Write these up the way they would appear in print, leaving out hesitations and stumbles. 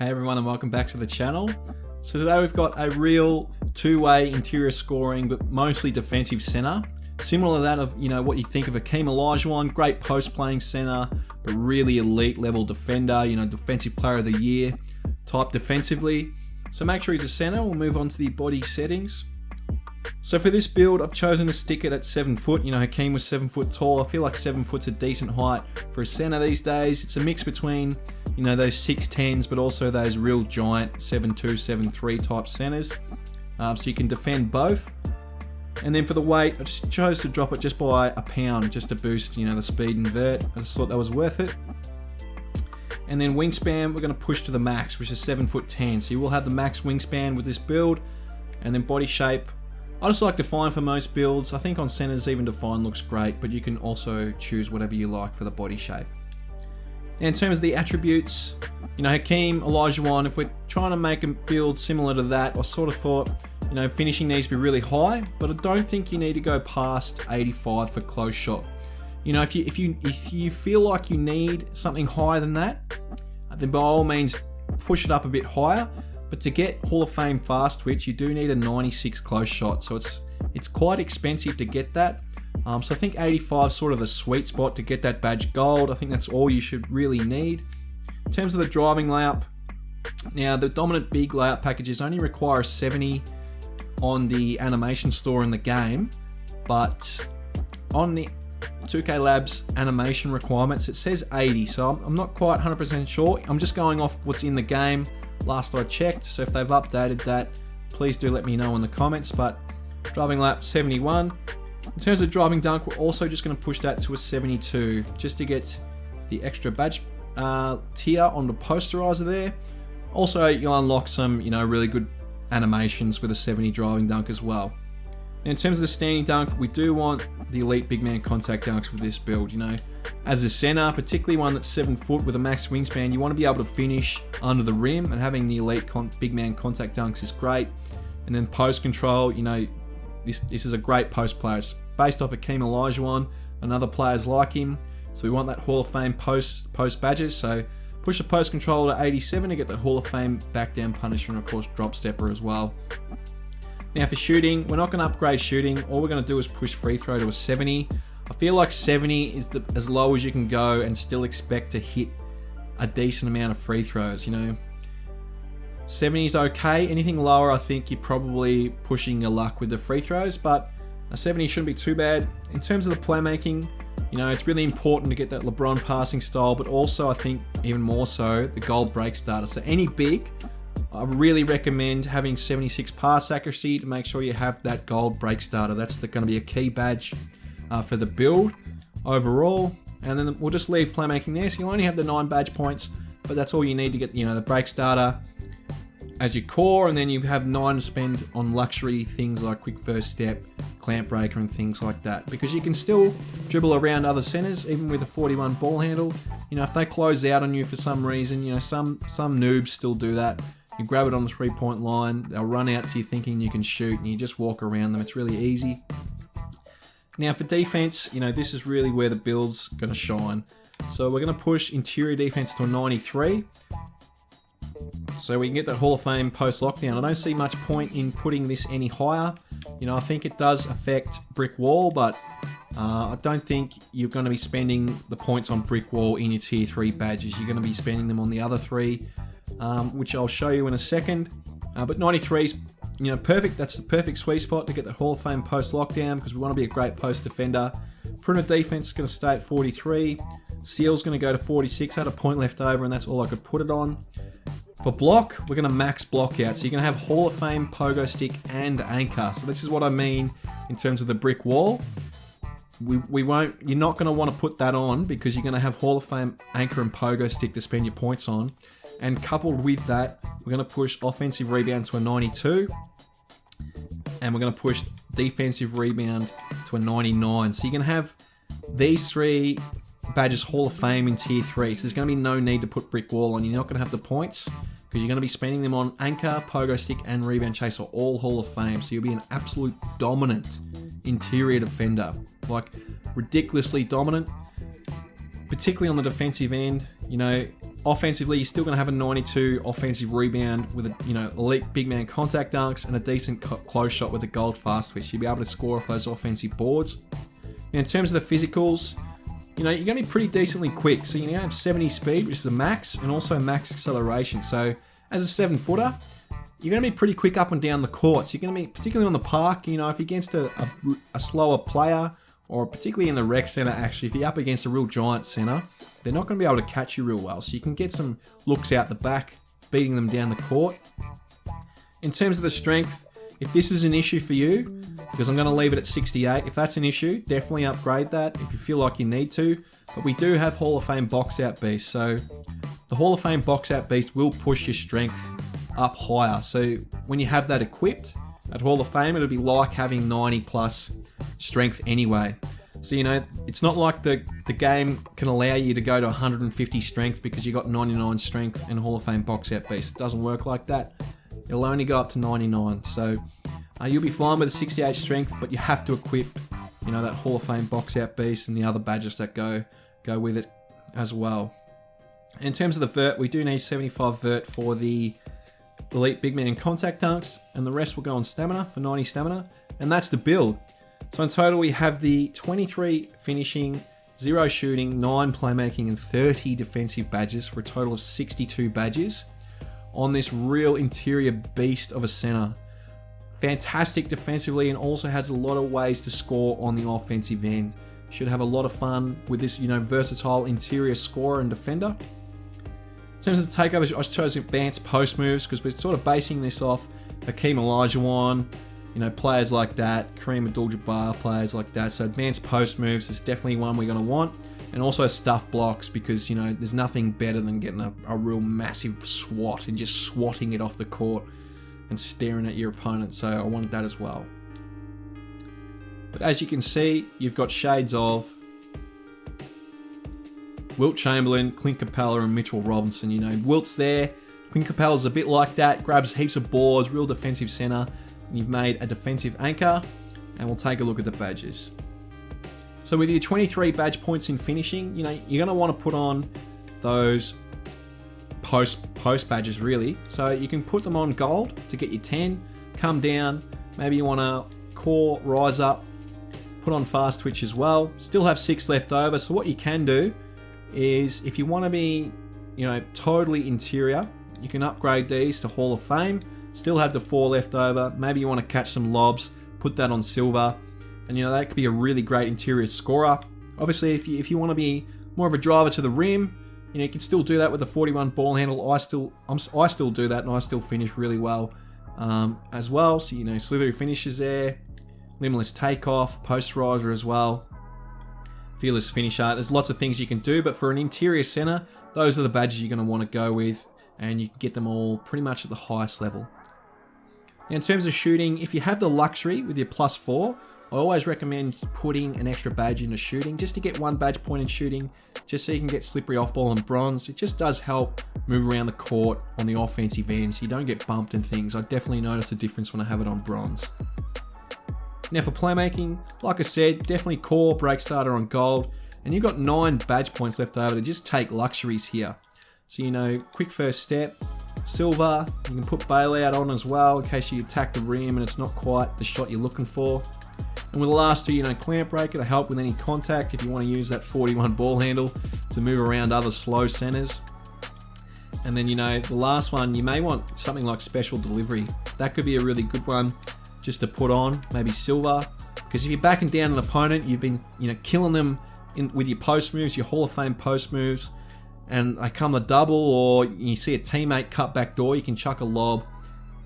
Hey everyone, and welcome back to the channel. So today we've got a real two-way interior scoring but mostly defensive center. Similar to that of, what you think of Hakeem Olajuwon, great post playing center, but really elite level defender, defensive player of the year type defensively. So make sure he's a center. We'll move on to the body settings. So for this build, I've chosen to stick it at 7 foot. Hakeem was 7 foot tall. I feel like 7 foot's a decent height for a center these days. It's a mix between, those 6'10s, but also those real giant 7'2", 7'3 type centers. So you can defend both. And then for the weight, I just chose to drop it just by a pound, just to boost, the speed and vert. I just thought that was worth it. And then wingspan, we're going to push to the max, which is 7'10". So you will have the max wingspan with this build. And then body shape, I just like Define for most builds. I think on centers even Define looks great, but you can also choose whatever you like for the body shape. And in terms of the attributes, Hakeem Olajuwon, if we're trying to make a build similar to that, I sort of thought, finishing needs to be really high, but I don't think you need to go past 85 for close shot. If you feel like you need something higher than that, then by all means push it up a bit higher. But to get Hall of Fame fast twitch, you do need a 96 close shot, so it's quite expensive to get that. So I think 85 is sort of the sweet spot to get that badge gold. I think that's all you should really need. In terms of the driving layup, now the dominant big layup packages only require a 70 on the animation store in the game, but on the 2K Labs animation requirements it says 80, so I'm not quite 100% sure. I'm just going off what's in the game last I checked, so if they've updated that, please do let me know in the comments. But driving lap 71. In terms of driving dunk, we're also just going to push that to a 72 just to get the extra badge tier on the posterizer there. Also, you'll unlock some, really good animations with a 70 driving dunk as well. And in terms of the standing dunk, we do want the elite big man contact dunks with this build. As a center, particularly one that's 7 foot with a max wingspan, you want to be able to finish under the rim, and having the elite big man contact dunks is great. And then post control, this is a great post player. It's based off Hakeem Olajuwon and other players like him. So we want that Hall of Fame post badges. So push the post control to 87 to get that Hall of Fame back down punisher, and of course drop stepper as well. Now for shooting, we're not going to upgrade shooting. All we're going to do is push free throw to a 70. I feel like 70 is as low as you can go and still expect to hit a decent amount of free throws, 70 is okay. Anything lower, I think you're probably pushing your luck with the free throws, but a 70 shouldn't be too bad. In terms of the playmaking, it's really important to get that LeBron passing style, but also I think even more so the gold break starter. So any big, I really recommend having 76 pass accuracy to make sure you have that gold break starter. That's going to be a key badge for the build overall. And then we'll just leave playmaking there. So you only have the 9 badge points, but that's all you need to get, the break starter as your core. And then you have 9 to spend on luxury things like quick first step, clamp breaker, and things like that. Because you can still dribble around other centers, even with a 41 ball handle. If they close out on you for some reason, some noobs still do that. You grab it on the 3-point line, they'll run out to you thinking you can shoot, and you just walk around them. It's really easy. Now for defense, this is really where the build's going to shine. So we're going to push interior defense to a 93. So we can get that Hall of Fame post lockdown. I don't see much point in putting this any higher. I think it does affect brick wall, but I don't think you're going to be spending the points on brick wall in your tier 3 badges. You're going to be spending them on the other 3. Which I'll show you in a second. But 93 is, perfect. That's the perfect sweet spot to get the Hall of Fame post lockdown, because we want to be a great post defender. Perimeter defense is going to stay at 43. Steal's going to go to 46. I had a point left over, and that's all I could put it on. For block, we're going to max block out. So you're going to have Hall of Fame pogo stick and anchor. So this is what I mean in terms of the brick wall. You're not going to want to put that on, because you're going to have Hall of Fame anchor and pogo stick to spend your points on. And coupled with that, we're going to push offensive rebound to a 92. And we're going to push defensive rebound to a 99. So you're going to have these 3 badges Hall of Fame in tier 3. So there's going to be no need to put brick wall on. You're not going to have the points, because you're going to be spending them on anchor, pogo stick, and rebound chaser, all Hall of Fame. So you'll be an absolute dominant interior defender. Like ridiculously dominant, particularly on the defensive end. offensively, you're still going to have a 92 offensive rebound with a, elite big man contact dunks and a decent close shot with a gold fast twitch. You'll be able to score off those offensive boards. Now, in terms of the physicals, you're going to be pretty decently quick. So you're going to have 70 speed, which is the max, and also max acceleration. So as a 7-footer, you're going to be pretty quick up and down the court. So you're going to be, particularly on the park, if you're against a slower player, or particularly in the rec center, actually, if you're up against a real giant center, they're not going to be able to catch you real well. So you can get some looks out the back, beating them down the court. In terms of the strength, if this is an issue for you, because I'm going to leave it at 68, if that's an issue, definitely upgrade that if you feel like you need to. But we do have Hall of Fame box out beast. So the Hall of Fame box out beast will push your strength up higher. So when you have that equipped at Hall of Fame, it'll be like having 90 plus strength anyway. So, it's not like the game can allow you to go to 150 strength because you got 99 strength in Hall of Fame box out beast. It doesn't work like that. It'll only go up to 99. So you'll be fine with a 68 strength, but you have to equip, that Hall of Fame box out beast and the other badges that go with it as well. In terms of the vert, we do need 75 vert for the elite big man contact dunks, and the rest will go on stamina for 90 stamina, and that's the build. So in total, we have the 23 finishing, 0 shooting, 9 playmaking, and 30 defensive badges for a total of 62 badges on this real interior beast of a center. Fantastic defensively, and also has a lot of ways to score on the offensive end. Should have a lot of fun with this, versatile interior scorer and defender. In terms of the takeovers, I chose advanced post moves because we're sort of basing this off Hakeem Olajuwon, players like that, Kareem Abdul-Jabbar, players like that. So advanced post moves is definitely one we're going to want. And also stuff blocks because, there's nothing better than getting a real massive swat and just swatting it off the court and staring at your opponent. So I wanted that as well. But as you can see, you've got shades of Wilt Chamberlain, Clint Capella, and Mitchell Robinson. Wilt's there. Clint Capella's a bit like that, grabs heaps of boards, real defensive center. And you've made a defensive anchor, and we'll take a look at the badges. So with your 23 badge points in finishing, you're going to want to put on those post badges really. So you can put them on gold to get your 10, come down, maybe you want to core, rise up, put on fast twitch as well. Still have 6 left over. So what you can do is if you want to be, totally interior, you can upgrade these to Hall of Fame. Still have the 4 left over. Maybe you want to catch some lobs, put that on silver, and that could be a really great interior scorer. Obviously, if you want to be more of a driver to the rim, you can still do that with the 41 ball handle. I still do that, and I still finish really well as well. So slithery finishes there, limitless takeoff, post riser as well, fearless finisher. There's lots of things you can do, but for an interior center, those are the badges you're going to want to go with, and you can get them all pretty much at the highest level. Now, in terms of shooting, if you have the luxury with your +4, I always recommend putting an extra badge into shooting just to get 1 badge point in shooting, just so you can get slippery off ball and bronze. It just does help move around the court on the offensive end so you don't get bumped and things. I definitely notice a difference when I have it on bronze. Now for playmaking, like I said, definitely core, break starter on gold, and you've got 9 badge points left over to just take luxuries here. So quick first step, silver, you can put bailout on as well in case you attack the rim and it's not quite the shot you're looking for. And with the last 2, clamp breaker to help with any contact if you want to use that 41 ball handle to move around other slow centers. And then, the last one, you may want something like special delivery. That could be a really good one just to put on, maybe silver. Because if you're backing down an opponent, you've been, killing them with your post moves, your Hall of Fame post moves, and they come a double, or you see a teammate cut back door, you can chuck a lob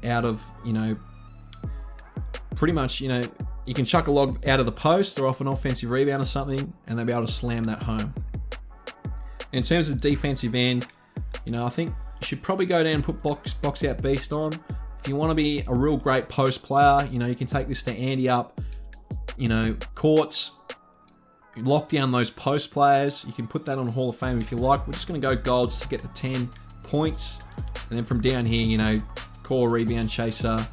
out of, pretty much, you can chuck a lob out of the post or off an offensive rebound or something, and they'll be able to slam that home. In terms of defensive end, I think you should probably go down and put box out beast on. If you want to be a real great post player, you can take this to Andy up, courts, lock down those post players. You can put that on Hall of Fame if you like. We're just going to go gold just to get the 10 points. And then from down here, core, rebound chaser,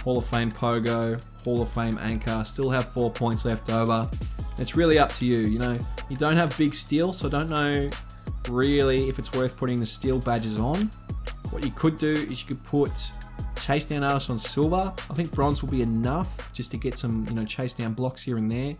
Hall of Fame pogo, Hall of Fame anchor, still have 4 points left over. It's really up to you. You don't have big steal, so I don't know really if it's worth putting the steel badges on. What you could do is you could put chase down artists on silver. I think bronze will be enough just to get some, chase down blocks here and there.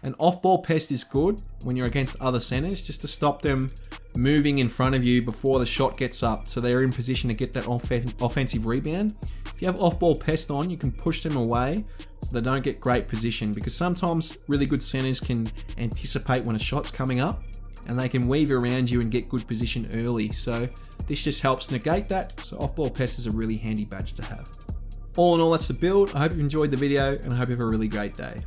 An off-ball pest is good when you're against other centers, just to stop them moving in front of you before the shot gets up, so they're in position to get that offensive rebound. If you have off-ball pest on, you can push them away so they don't get great position, because sometimes really good centers can anticipate when a shot's coming up and they can weave around you and get good position early. So this just helps negate that. So off-ball pest is a really handy badge to have. All in all, that's the build. I hope you enjoyed the video and I hope you have a really great day.